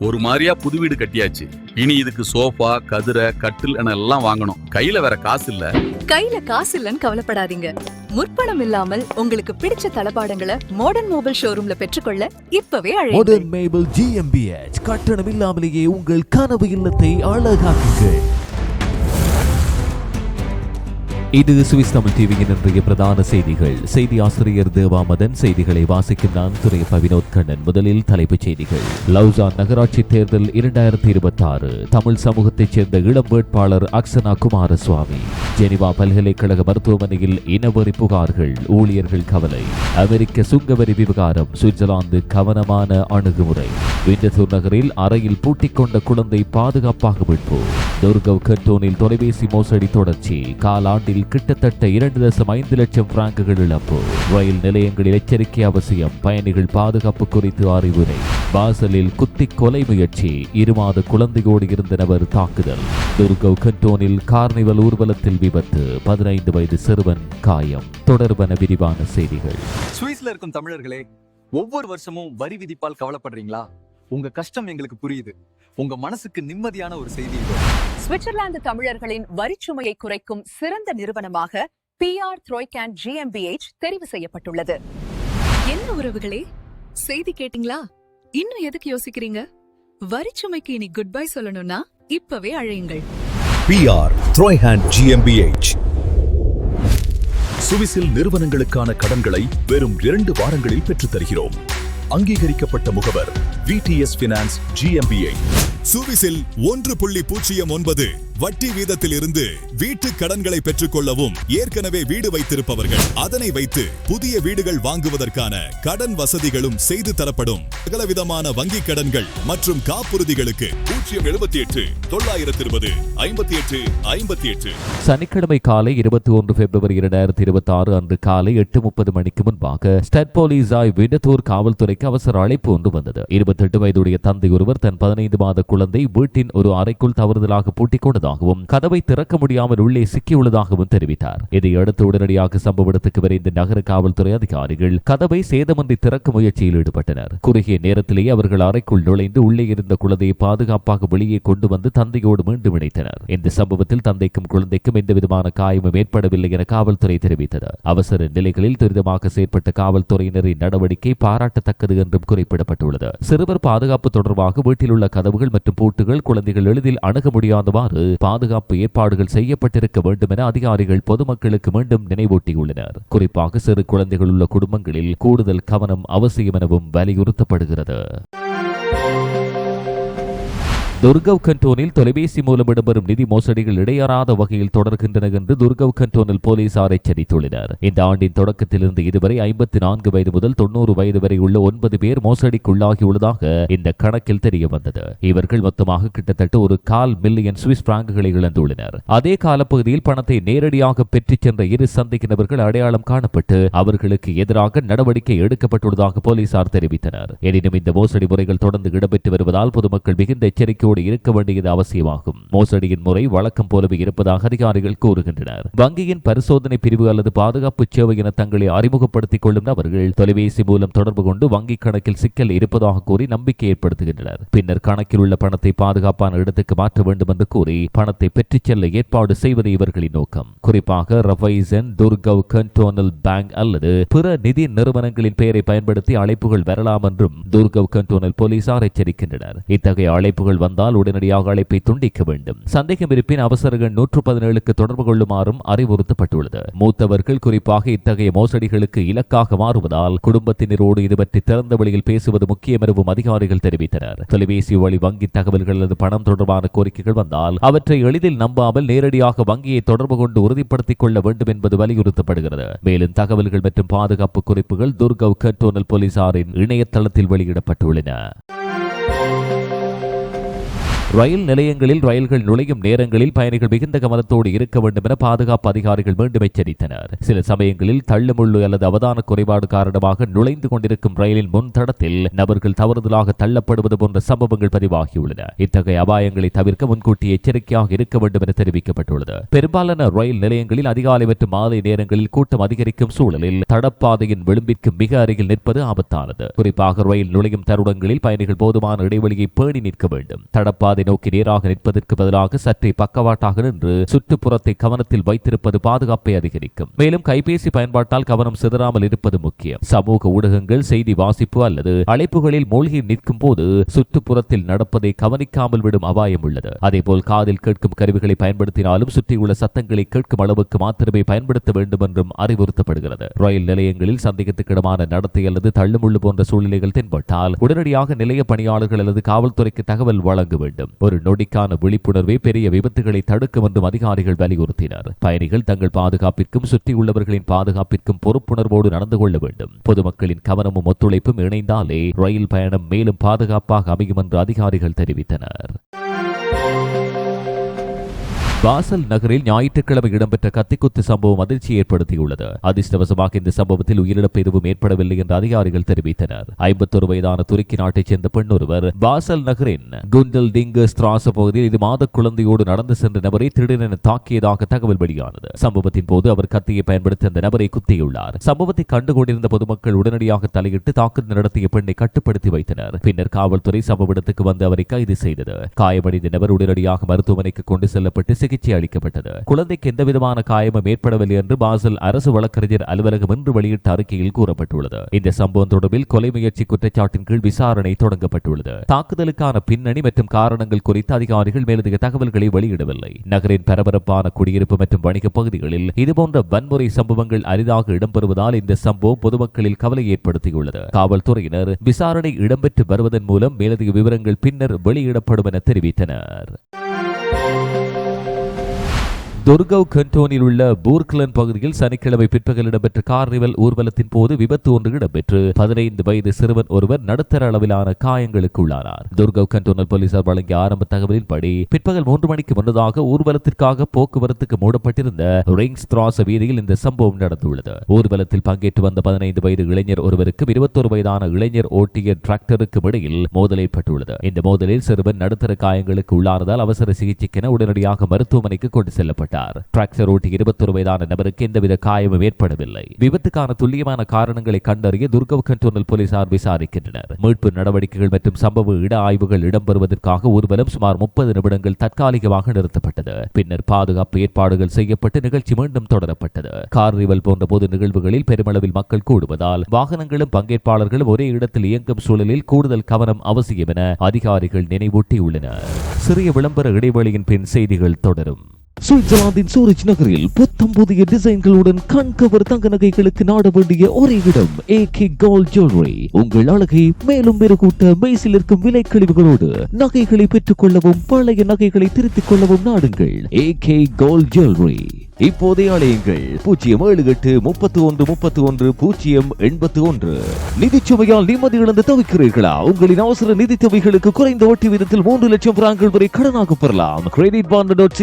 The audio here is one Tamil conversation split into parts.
ஒரு மாதிரியா புது வீடு கட்டியாச்சு. இனி இதுக்கு சோஃபா, கதிரை, கட்டில் என எல்லாம் வாங்கணும். கையில வேற காசு இல்ல. கையில காசு இல்லன்னு கவலைப்படாதீங்க. முற்பணம் இல்லாமல் உங்களுக்கு பிடிச்ச தளபாடங்களை மாடர்ன் மொபைல் ஷோரூம்ல பெற்றுக்கொள்ள இப்பவே அழையுங்கள். மாடர்ன் மொபைல் GmbH கட்டணம் இல்லாமலேயே உங்கள் கனவு இல்லத்தை அழகாக்குங்கள். இது சுவிஸ் தமிழ் டிவியின் இன்றைய பிரதான செய்திகள். செய்தி ஆசிரியர் தேவாமதன். செய்திகளை வாசிக்கும் நான் துரையப்ப வினோத் கண்ணன். முதலில் தலைப்புச் செய்திகள். லவுசான் நகராட்சி தேர்தல் 2026. தமிழ் சமூகத்தைச் சேர்ந்த இளம் வேட்பாளர் அக்சனா குமாரசுவாமி. ஜெனிவா பல்கலைக்கழக மருத்துவமனையில் இனவெறி புகார்கள், ஊழியர்கள் கவலை. அமெரிக்க சுங்கவரி விவகாரம், சுவிட்சர்லாந்து கவனமான அணுகுமுறை. விண்டசூர் நகரில் அறையில் பூட்டிக்கொண்ட குழந்தை பாதுகாப்பாக மீட்பு. துர்கவ் கண்டோனில் தொலைபேசி மோசடி தொடர்ச்சி. காலாண்டில் கிட்டத்தட்ட 2.5 லட்சம் பிராங்குகள் இழப்பு. ரயில் நிலையங்களில் எச்சரிக்கை அவசியம். பயணிகள் பாதுகாப்பு குறித்து அறிவுரை. பாசலில் குத்தி கொலை முயற்சி. 2 மாத குழந்தையோடு இருந்த நபர் தாக்குதல். துர்கவ் கண்டோனில் கார்னிவல் ஊர்வலத்தில் விபத்து. 15 வயது சிறுவன் காயம். தொடர்பான விரிவான செய்திகள். சுவிஸ்ல இருக்கும் தமிழர்களே, ஒவ்வொரு வருஷமும் வரி விதிப்பால் கவலைப்படுறீங்களா? உங்க கஷ்டம் எங்களுக்கு புரியுது. உங்க மனசுக்கு நிம்மதியான ஒரு செய்தி. சுவிட்சர்லாந்து தமிழர்களின் வரிச்சுமையை குறைக்கும் சிறந்த நிறுவனமாக PR த்ரோய்கேன் GmbH தெரிவு செய்யப்பட்டுள்ளது. என்ன உறவுகளே, செய்தி கேட்டீங்களா? இன்னும் எதுக்கு யோசிக்கிறீங்க? வரிச்சுமைக்கு இனி குட் பை சொல்லணும்னா இப்பவே அழையுங்கள். PR த்ரோய்கேன் GmbH. சுவிஸில் நிறுவனங்களுக்கான கடன்களை வெறும் 2 வாரங்களில் பெற்றுத் தருகிறோம். அங்கீகரிக்கப்பட்ட முகவர் VTS Finance GmbH. சுவிஸில் 1.09 வட்டி வீதத்தில் இருந்து வீட்டு கடன்களை பெற்றுக்கொள்ளவும் ஏற்கனவே வீடு வைத்திருப்பவர்கள் அதனை வைத்து புதிய வீடுகள் வாங்குவதற்கான கடன் வசதிகளும் செய்து தரப்படும். சகலவிதமான வங்கிக் கடன்கள் மற்றும் காப்புறுதிகளுக்கு 078 920 58 58. சனிக்கிழமை காலை 21 பிப்ரவரி 2026 அன்று காலை 8:30 மணிக்கு முன்பாக ஸ்டட் போலீசாய் விண்டத்தூர் காவல்துறைக்கு அவசர அழைப்பு ஒன்று வந்தது. 28 வயதுடைய தந்தை ஒருவர் தன் 15 மாத குழந்தை வீட்டின் ஒரு அறைக்குள் தவறுதலாக பூட்டிக் கொண்டதாகவும் கதவை திறக்க முடியாமல் உள்ளே சிக்கியுள்ளதாகவும் தெரிவித்தார். இதையடுத்து உடனடியாக சம்பவ இடத்துக்கு விரைந்த நகர காவல்துறை அதிகாரிகள் கதவை சேதமின்றி திறக்க முயற்சியில் ஈடுபட்டனர். குறுகிய நேரத்திலேயே அவர்கள் அறைக்குள் நுழைந்து உள்ளே இருந்த குழந்தையை பாதுகாப்பாக வெளியே கொண்டு வந்து தந்தையோடு மீண்டும் இணைத்தனர். இந்த சம்பவத்தில் தந்தைக்கும் குழந்தைக்கும் எந்தவிதமான காயமும் ஏற்படவில்லை என காவல்துறை தெரிவித்தது. அவசர நிலைகளில் துரிதமாக செயற்பட்ட காவல்துறையினரின் நடவடிக்கை பாராட்டத்தக்கது என்றும் குறிப்பிடப்பட்டுள்ளது. சிறுவர் பாதுகாப்பு தொடர்பாக வீட்டில் உள்ள கதவுகள் மற்றும் பூட்டுகள் குழந்தைகள் எளிதில் அணுக முடியாதவாறு பாதுகாப்பு ஏற்பாடுகள் செய்யப்பட்டிருக்க வேண்டும் என அதிகாரிகள் பொதுமக்களுக்கு மீண்டும் நினைவூட்டியுள்ளனர். குறிப்பாக சிறு குழந்தைகள் உள்ள குடும்பங்களில் கூடுதல் கவனம் அவசியம் எனவும் வலியுறுத்தப்படுகிறது. துர்கவ் கண்டோனில் தொலைபேசி மூலம் இடம்பெறும் நிதி மோசடிகள் இடையறாத வகையில் தொடர்கின்றன என்று துர்கவ் கண்டோனில் போலீசார் எச்சரித்துள்ளனர். இந்த ஆண்டின் தொடக்கத்திலிருந்து இதுவரை 54 வயது முதல் 90 வயது வரை உள்ள 9 பேர் மோசடிக்குள்ளாகியுள்ளதாக இந்த கணக்கில் தெரிய வந்தது. இவர்கள் மொத்தமாக கிட்டத்தட்ட 1/4 மில்லியன் சுவிஸ் பிராங்குகளை இழந்துள்ளனர். அதே காலப்பகுதியில் பணத்தை நேரடியாக பெற்றுச் சென்ற 2 சந்தேக அடையாளம் காணப்பட்டு அவர்களுக்கு எதிராக நடவடிக்கை எடுக்கப்பட்டுள்ளதாக போலீசார் தெரிவித்தனர். எனினும் இந்த மோசடி முறைகள் தொடர்ந்து இடம்பெற்று வருவதால் பொதுமக்கள் மிகுந்த எச்சரிக்கை இருக்க வேண்டியது அவசியமாகும். மோசடியின் முறை வழக்கம் போலவே இருப்பதாக அதிகாரிகள் கூறுகின்றனர். வங்கியின் பரிசோதனை பிரிவு அல்லது பாதுகாப்பு சேவை என தங்களை அறிமுகப்படுத்திக் கொள்ளும் நபர்கள் தொலைபேசி மூலம் தொடர்பு கொண்டு வங்கி கணக்கில் சிக்கல் இருப்பதாக கூறி நம்பிக்கை ஏற்படுத்துகின்றனர். பின்னர் கணக்கில் உள்ள பணத்தை பாதுகாப்பான இடத்துக்கு மாற்ற வேண்டும் என்று கூறி பணத்தை பெற்றுச் செல்ல ஏற்பாடு செய்வது இவர்களின் நோக்கம். குறிப்பாக ரவைசன், துர்கவ் கண்டோனல் பேங்க் அல்லது பிற நிதி நிறுவனங்களின் பெயரை பயன்படுத்தி அழைப்புகள் வரலாம் என்றும் துர்கவ் கண்டோனல் போலீசார் எச்சரிக்கின்றனர். இத்தகைய அழைப்புகள் வந்தால் உடனடியாக அழைப்பை துண்டிக்க வேண்டும். சந்தேகம் இருப்பின் அவசர எண் 117க்கு தொடர்பு கொள்ளுமாறும் அறிவுறுத்தப்பட்டுள்ளது. மூத்தவர்கள் குறிப்பாக இத்தகைய மோசடிகளுக்கு இலக்காக மாறுவதால் குடும்பத்தினரோடு இது பற்றி திறந்த வழியில் பேசுவது முக்கியம் எனவும் அதிகாரிகள் தெரிவித்தனர். தொலைபேசி வழி வங்கி தகவல்கள் அல்லது பணம் தொடர்பான கோரிக்கைகள் வந்தால் அவற்றை எளிதில் நம்பாமல் நேரடியாக வங்கியை தொடர்பு கொண்டு உறுதிப்படுத்திக் கொள்ள வேண்டும் என்பது வலியுறுத்தப்படுகிறது. மேலும் தகவல்கள் மற்றும் பாதுகாப்பு குறிப்புகள் துர்கவ் கண்டோனல் போலீசாரின் இணையதளத்தில் வெளியிடப்பட்டுள்ளன. ரயில் நிலையங்களில் ரயில்கள் நுழையும் நேரங்களில் பயணிகள் மிகுந்த கவனத்தோடு இருக்க வேண்டும் என பாதுகாப்பு அதிகாரிகள் மீண்டும் எச்சரித்தனர். சில சமயங்களில் தள்ளுமுள்ளு அல்லது அவதான குறைபாடு காரணமாக நுழைந்து கொண்டிருக்கும் ரயிலின் முன் தடத்தில் நபர்கள் தவறுதலாக தள்ளப்படுவது போன்ற சம்பவங்கள் பதிவாகியுள்ளன. இத்தகைய அபாயங்களை தவிர்க்க முன்கூட்டி எச்சரிக்கையாக இருக்க வேண்டும் என தெரிவிக்கப்பட்டுள்ளது. பெரும்பாலான ரயில் நிலையங்களில் அதிகாலை மற்றும் மாலை நேரங்களில் கூட்டம் அதிகரிக்கும் சூழலில் தடப்பாதையின் விளிம்பிற்கு மிக அருகில் நிற்பது ஆபத்தானது. குறிப்பாக ரயில் நுழையும் தருணங்களில் பயணிகள் போதுமான இடைவெளியை பேணி நிற்க வேண்டும். தடப்பாதை நோக்கி நேராக நிற்பதற்கு பதிலாக சற்றே பக்கவாட்டாக நின்று சுற்றுப்புறத்தை கவனத்தில் வைத்திருப்பது பாதுகாப்பை அதிகரிக்கும். மேலும் கைபேசி பயன்பாட்டால் கவனம் சிதறாமல் இருப்பது முக்கியம். சமூக ஊடகங்கள், செய்தி வாசிப்பு அல்லது அழைப்புகளில் மூழ்கி நிற்கும் போது சுற்றுப்புறத்தில் நடப்பதை கவனிக்காமல் விடும் அபாயம் உள்ளது. அதேபோல் காதில் கேட்கும் கருவிகளை பயன்படுத்தினாலும் சுற்றியுள்ள சத்தங்களை கேட்கும் அளவுக்கு மாத்திரமே பயன்படுத்த வேண்டும் என்றும் அறிவுறுத்தப்படுகிறது. ரயில் நிலையங்களில் சந்தேகத்துக்கிடமான நடத்தை அல்லது தள்ளுமுள்ளு போன்ற சூழ்நிலைகள் தென்பட்டால் உடனடியாக நிலைய பணியாளர்கள் அல்லது காவல்துறைக்கு தகவல் வழங்க வேண்டும். ஒரு நொடிக்கான விழிப்புணர்வே பெரிய விபத்துகளை தடுக்கும் என்றும் அதிகாரிகள் வலியுறுத்தினர். பயணிகள் தங்கள் பாதுகாப்பிற்கும் சுற்றியுள்ளவர்களின் பாதுகாப்பிற்கும் பொறுப்புணர்வோடு நடந்து கொள்ள வேண்டும். பொதுமக்களின் கவனமும் ஒத்துழைப்பும் இணைந்தாலே ரயில் பயணம் மேலும் பாதுகாப்பாக அமையும் என்று அதிகாரிகள் தெரிவித்தனர். பாசல் நகரில் ஞாயிற்றுக்கிழமை இடம்பெற்ற கத்திக்குத்து சம்பவம் அதிர்ச்சியை ஏற்படுத்தியுள்ளது. அதிர்ஷ்டவசமாக இந்த சம்பவத்தில் உயிரிழப்பு எதுவும் ஏற்படவில்லை என்று அதிகாரிகள் தெரிவித்தனர். 51 வயதான துருக்கி நாட்டைச் சேர்ந்த பெண் ஒருவர் பாசல் நகரின் குண்டல் டிங்க ஸ்ட்ராச பகுதியில் இது மாத குழந்தையோடு நடந்து சென்ற நபரை திடீரென தாக்கியதாக தகவல் வெளியானது. சம்பவத்தின் போது அவர் கத்தியை பயன்படுத்தி அந்த நபரை குத்தியுள்ளார். சம்பவத்தை கண்டுகொண்டிருந்த பொதுமக்கள் உடனடியாக தலையிட்டு தாக்குதல் நடத்திய பெண்ணை கட்டுப்படுத்தி வைத்தனர். பின்னர் காவல்துறை சம்பவ இடத்துக்கு வந்து அவரை கைது செய்தது. காயமடைந்த நபர் உடனடியாக மருத்துவமனைக்கு கொண்டு செல்லப்பட்டு சிகிச்சை அளிக்கப்பட்டது. குழந்தைக்கு எந்தவிதமான காயமும் ஏற்படவில்லை என்று பாசல் அரசு வழக்கறிஞர் அலுவலகம் இன்று வெளியிட்ட அறிக்கையில் கூறப்பட்டுள்ளது. இந்த சம்பவம் தொடர்பில் கொலை முயற்சி குற்றச்சாட்டின் கீழ் விசாரணை தொடங்கப்பட்டுள்ளது. தாக்குதலுக்கான பின்னணி மற்றும் காரணங்கள் குறித்து அதிகாரிகள் மேலதிக தகவல்களை வெளியிடவில்லை. நகரின் பரபரப்பான குடியிருப்பு மற்றும் வணிக பகுதிகளில் இதுபோன்ற வன்முறை சம்பவங்கள் அரிதாக இடம்பெறுவதால் இந்த சம்பவம் பொதுமக்களில் கவலை ஏற்படுத்தியுள்ளது. காவல்துறையினர் விசாரணை இடம்பெற்று வருவதன் மூலம் மேலதிக விவரங்கள் பின்னர் வெளியிடப்படும் என தெரிவித்தனர். துர்கவ் கண்டோனில் உள்ள பூர்க்லன் பகுதியில் சனிக்கிழமை பிற்பகல் இடம்பெற்ற கார்னிவல் ஊர்வலத்தின் போது விபத்து ஒன்று இடம்பெற்று 15 வயது சிறுவன் ஒருவர் நடுத்தர அளவிலான காயங்களுக்கு உள்ளானார். துர்கவ் கண்டோனல் போலீசார் வழங்கிய ஆரம்ப தகவலின்படி பிற்பகல் 3 மணிக்கு முன்னதாக ஊர்வலத்திற்காக போக்குவரத்துக்கு மூடப்பட்டிருந்த ரிங்ஸ் திராஸ் வீதியில் இந்த சம்பவம் நடந்துள்ளது. ஊர்வலத்தில் பங்கேற்று வந்த 15 வயது இளைஞர் ஒருவருக்கும் 21 வயதான இளைஞர் ஓட்டிய டிராக்டருக்கும் இடையில் மோதல் ஏற்பட்டுள்ளது. இந்த மோதலில் சிறுவன் நடுத்தர காயங்களுக்கு உள்ளானதால் அவசர சிகிச்சைக்கென உடனடியாக மருத்துவமனைக்கு கொண்டு செல்லப்பட்டார். டிராக்டர் ஓட்டி 21 வயதான நபருக்கு எந்தவித காயமும் ஏற்படவில்லை. விபத்துக்கான துல்லியமான காரணங்களை கண்டறிய துர்கவ் கண்டோனல் போலீசார் விசாரிக்கின்றனர். மீட்பு நடவடிக்கைகள் மற்றும் சம்பவ இட ஆய்வுகள் இடம்பெறுவதற்காக ஊர்வலம் சுமார் 30 நிமிடங்கள் தற்காலிகமாக நிறுத்தப்பட்டது. பின்னர் பாதுகாப்பு ஏற்பாடுகள் செய்யப்பட்டு நிகழ்ச்சி மீண்டும் தொடரப்பட்டது. கார்னிவல் போன்ற பொது நிகழ்வுகளில் பெருமளவில் மக்கள் கூடுவதால் வாகனங்களும் பங்கேற்பாளர்களும் ஒரே இடத்தில் இயங்கும் சூழலில் கூடுதல் கவனம் அவசியம் என அதிகாரிகள் நினைவூட்டியுள்ளனர். சிறிய விளம்பர இடைவெளியின் பின் செய்திகள் தொடரும். சுவிட்சர்லாந்தின் சூரிச் நகரில் புத்தம் புதிய டிசைன்களுடன் கண்கவர் தங்க நகைகளுக்கு நாட வேண்டிய ஒரே இடம் AK Gold Jewelry. உங்கள் அழகை மேலும் மெருகூட்ட மெய்சில் இருக்கும் விலை கழிவுகளோடு நகைகளை பெற்றுக் கொள்ளவும் பழைய நகைகளை திருத்திக் கொள்ளவும் நாடுங்கள் AK Gold Jewelry. இப்போதைய அழையுங்கள் 07831310081. நிதிச்சுமையால் நிம்மதி இழந்து தவிக்கிறீர்களா? உங்களின் அவசர நிதி தேவைகளுக்கு குறைந்த வட்டி வீதத்தில் 3 லட்சம் பிரான்கள் வரை கடனாக பெறலாம். creditbond.ch.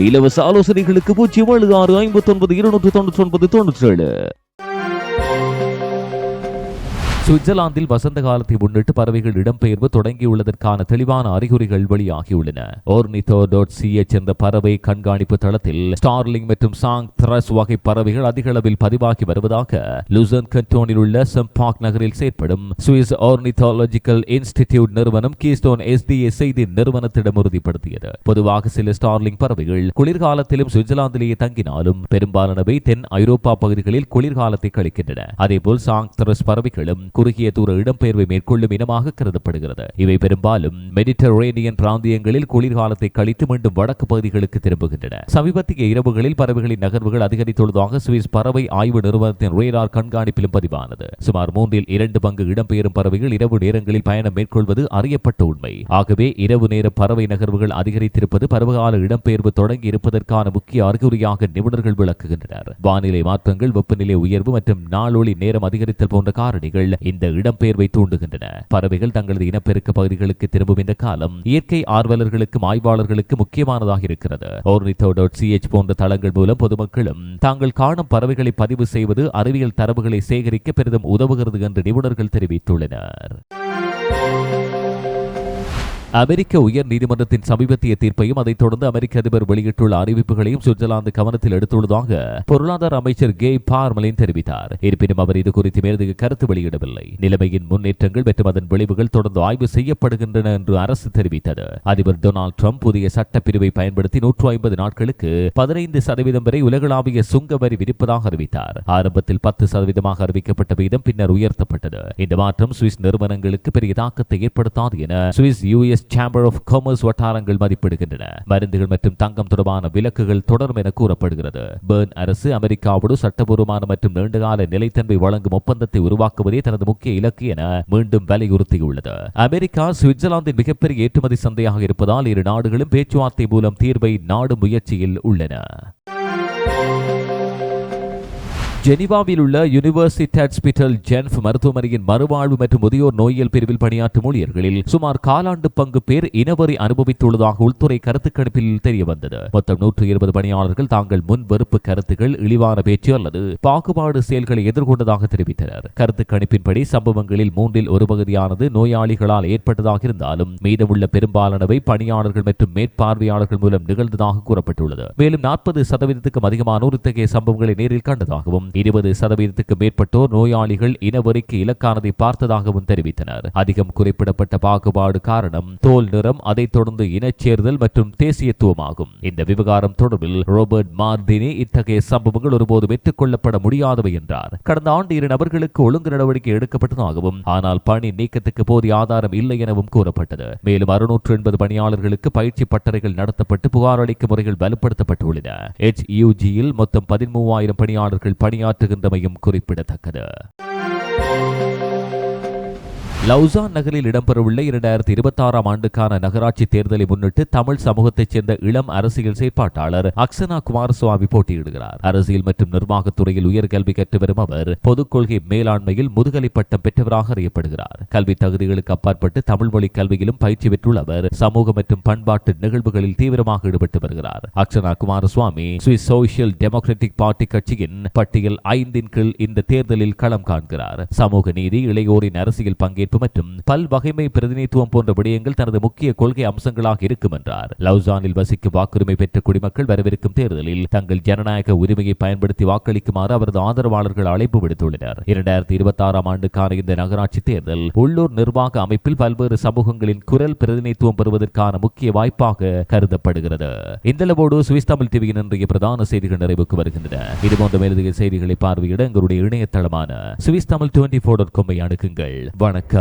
இலவச ஆலோசனைகளுக்கு 076592997. சுவிட்சர்லாந்தில் வசந்த காலத்தை முன்னிட்டு பறவைகள் இடம்பெயர்வு தொடங்கியுள்ளதற்கான தெளிவான அறிகுறிகள் வெளியாகியுள்ளன. ornitho.ch என்ற பறவை கண்காணிப்பு தளத்தில் ஸ்டார்லிங் மற்றும் சாங் த்ரஸ் வகை பறவைகள் அதிக அளவில் பதிவாகி வருவதாக லுசர்ன் கண்டோனில் உள்ள செம்பாக் நகரில் செயற்படும் சுவிஸ் ஆர்னித்தாலஜிக்கல் இன்ஸ்டிடியூட் நிறுவனம் கீஸ்டோன் SDA செய்தி நிறுவனத்திடம் உறுதிப்படுத்தியது. பொதுவாக சில ஸ்டார்லிங் பறவைகள் குளிர்காலத்திலும் சுவிட்சர்லாந்திலேயே தங்கினாலும் பெரும்பாலானவை தென் ஐரோப்பா பகுதிகளில் குளிர்காலத்தை கழிக்கின்றன. அதேபோல் சாங் த்ரஸ் பறவைகளும் குறுகிய தூர இடம்பெயர்வை மேற்கொள்ளும் இனமாக கருதப்படுகிறது. இவை பெரும்பாலும் மெடிட்டரேனியன் பிராந்தியங்களில் குளிர்காலத்தை கழித்து மீண்டும் வடக்கு பகுதிகளுக்கு திரும்புகின்றன. சமீபத்திய இரவுகளில் பறவைகளின் நகர்வுகள் அதிகரித்துள்ளதாக சுவிஸ் பறவை ஆய்வு நிறுவனத்தின் ரேடார் கண்காணிப்பிலும் பதிவானது. சுமார் 3/2 பங்கு இடம்பெயரும் பறவைகள் இரவு நேரங்களில் பயணம் மேற்கொள்வது அறியப்பட்ட உண்மை. ஆகவே இரவு நேர பறவை நகர்வுகள் அதிகரித்திருப்பது பருவகால இடம்பெயர்வு தொடங்கி இருப்பதற்கான முக்கிய அறிகுறியாக நிபுணர்கள் விளக்குகின்றனர். வானிலை மாற்றங்கள், வெப்பநிலை உயர்வு மற்றும் நாளொளி நேரம் அதிகரித்தல் போன்ற காரணிகள் இந்த இடம்பெயர்வை தூண்டுகின்றன. பறவைகள் தங்களது இனப்பெருக்க பகுதிகளுக்கு திரும்பும் இந்த காலம் இயற்கை ஆர்வலர்களுக்கும் ஆய்வாளர்களுக்கு முக்கியமானதாக இருக்கிறது. ornitho.ch போன்ற தளங்கள் மூலம் பொதுமக்களும் தாங்கள் காணும் பறவைகளை பதிவு செய்வது அறிவியல் தரவுகளை சேகரிக்க பெரிதும் உதவுகிறது என்று நிபுணர்கள் தெரிவித்துள்ளனர். அமெரிக்க உயர் நீதிமன்றத்தின் சமீபத்திய தீர்ப்பையும் அதைத் தொடர்ந்து அமெரிக்க அதிபர் வெளியிட்டுள்ள அறிவிப்புகளையும் சுவிட்சர்லாந்து கவனத்தில் எடுத்துள்ளதாக பொருளாதார அமைச்சர் கே பார்மலின் தெரிவித்தார். இருப்பினும் அவர் இது குறித்து மேலதிக கருத்து வெளியிடவில்லை. நிலைமையின் முன்னேற்றங்கள் மற்றும் அதன் விளைவுகள் தொடர்ந்து ஆய்வு செய்யப்படுகின்றன என்று அரசு தெரிவித்தது. அதிபர் டொனால்ட் ட்ரம்ப் புதிய சட்டப்பிரிவை பயன்படுத்தி 150 நாட்களுக்கு 15% வரை உலகளாவிய சுங்க வரி விதிப்பதாக அறிவித்தார். ஆரம்பத்தில் 10% அறிவிக்கப்பட்ட வீதம் பின்னர் உயர்த்தப்பட்டது. இந்த மாற்றம் சுவிஸ் நிறுவனங்களுக்கு பெரிய தாக்கத்தை ஏற்படுத்தாது என Swiss US Chamber of Commerce வட்டாரங்கள் மதிப்பிடுகின்றன. மருந்துகள் மற்றும் தங்கம் தொடர்பான விலக்குகள் தொடரும் என கூறப்படுகிறது. பெர்ன் அரசு அமெரிக்காவோடு சட்டபூர்வமான மற்றும் நீண்டகால நிலைத்தன்மை வழங்கும் ஒப்பந்தத்தை உருவாக்குவதே தனது முக்கிய இலக்கு என மீண்டும் வலியுறுத்தியுள்ளது. அமெரிக்கா சுவிட்சர்லாந்தின் மிகப்பெரிய ஏற்றுமதி சந்தையாக இருப்பதால் இரு நாடுகளும் பேச்சுவார்த்தை மூலம் தீர்வை நாடும் முயற்சியில் உள்ளன. ஜெனீவாவில் உள்ள யூனிவர்சிட்டட் ஸ்பிட்டல் ஜென்ஃப் மருத்துவமனையின் மறுவாழ்வு மற்றும் முதியோர் நோயியல் பிரிவில் பணியாற்றும் ஊழியர்களில் சுமார் காலாண்டு பங்கு பேர் இனவரி அனுபவித்துள்ளதாக உள்துறை கருத்து கணிப்பில் தெரியவந்தது. மொத்தம் 120 பணியாளர்கள் தாங்கள் முன் வெறுப்பு கருத்துக்கள், இழிவான பேச்சு அல்லது பாகுபாடு செயல்களை எதிர்கொண்டதாக தெரிவித்தனர். கருத்து கணிப்பின்படி சம்பவங்களில் 1/3 பகுதியானது நோயாளிகளால் ஏற்பட்டதாக இருந்தாலும் மீதமுள்ள பெரும்பாலானவை பணியாளர்கள் மற்றும் மேற்பார்வையாளர்கள் மூலம் நிகழ்ந்ததாக கூறப்பட்டுள்ளது. மேலும் 40% அதிகமானோர் இத்தகைய சம்பவங்களை நேரில் கண்டதாகவும் 20% மேற்பட்டோர் நோயாளிகள் இனவரிக்கு இலக்கானதை பார்த்ததாகவும் தெரிவித்தனர். அதிகம் குறிப்பிடப்பட்ட பாகுபாடு காரணம் தோல் நிறம், அதைத் தொடர்ந்து இனச்சேர்தல் மற்றும் தேசியத்துவமாகும். இந்த விவகாரம் தொடர்பில் ரோபர்ட் மார்டினி இத்தகைய சம்பவங்கள் ஒருபோதும் ஏற்றுக்கொள்ளப்பட முடியாதவை என்றார். கடந்த ஆண்டு 2 நபர்களுக்கு ஒழுங்கு நடவடிக்கை எடுக்கப்பட்டதாகவும் ஆனால் பணி நீக்கத்துக்கு போதிய ஆதாரம் இல்லை எனவும் கூறப்பட்டது. மேலும் 680 பணியாளர்களுக்கு பயிற்சி பட்டறைகள் நடத்தப்பட்டு புகார் அளிக்கும் முறைகள் வலுப்படுத்தப்பட்டுள்ளன. HUG-யில் மொத்தம் 13,000 பணியாளர்கள் பணியாற்றுகின்றமையும் குறிப்பிடத்தக்கது. லவுசான் நகரில் இடம்பெறவுள்ள 2026 ஆண்டுக்கான நகராட்சி தேர்தலை முன்னிட்டு தமிழ் சமூகத்தைச் சேர்ந்த இளம் அரசியல் செயற்பாட்டாளர் அக்சனா குமாரசுவாமி போட்டியிடுகிறார். அரசியல் மற்றும் நிர்வாகத்துறையில் உயர்கல்வி கற்று வரும் அவர் பொதுக் கொள்கை மேலாண்மையில் முதுகலை பட்டம் பெற்றவராக அறியப்படுகிறார். கல்வி தகுதிகளுக்கு அப்பாற்பட்டு தமிழ் மொழி கல்வியிலும் பயிற்சி பெற்றுள்ள அவர் சமூக மற்றும் பண்பாட்டு நிகழ்வுகளில் தீவிரமாக ஈடுபட்டு வருகிறார். Akshana Kumaraswamy Swiss social democratic party கட்சியின் பட்டியல் 5 கீழ் இந்த தேர்தலில் களம் காண்கிறார். சமூக நீதி, இளையோரின் அரசியல் பங்கேற்பு மற்றும் பல்வகைமை பிரதிநிதித்துவம் போன்ற விடயங்கள் தனது முக்கிய கொள்கை அம்சங்களாக இருக்கும் என்றார். லவுசானில் வசிக்கும் வாக்குரிமை பெற்ற குடிமக்கள் வரவிருக்கும் தேர்தலில் தங்கள் ஜனநாயக உரிமையை பயன்படுத்தி வாக்களிக்குமாறு அவரது ஆதரவாளர்கள் அழைப்பு விடுத்துள்ளனர். 2026 ஆண்டுக்கான இந்த நகராட்சி தேர்தல் உள்ளூர் நிர்வாக அமைப்பில் பல்வேறு சமூகங்களின் குரல் பிரதிநிதித்துவம் பெறுவதற்கான முக்கிய வாய்ப்பாக கருதப்படுகிறது. இந்த சுவிஸ் தமிழ் டிவியின் இன்றைய பிரதான செய்திகள் நிறைவுக்கு வருகின்றன. இதுபோன்ற மேலதிக செய்திகளை பார்வையிட எங்களுடைய இணையதளமான swistamil24.com அணுகுங்கள். வணக்கம்.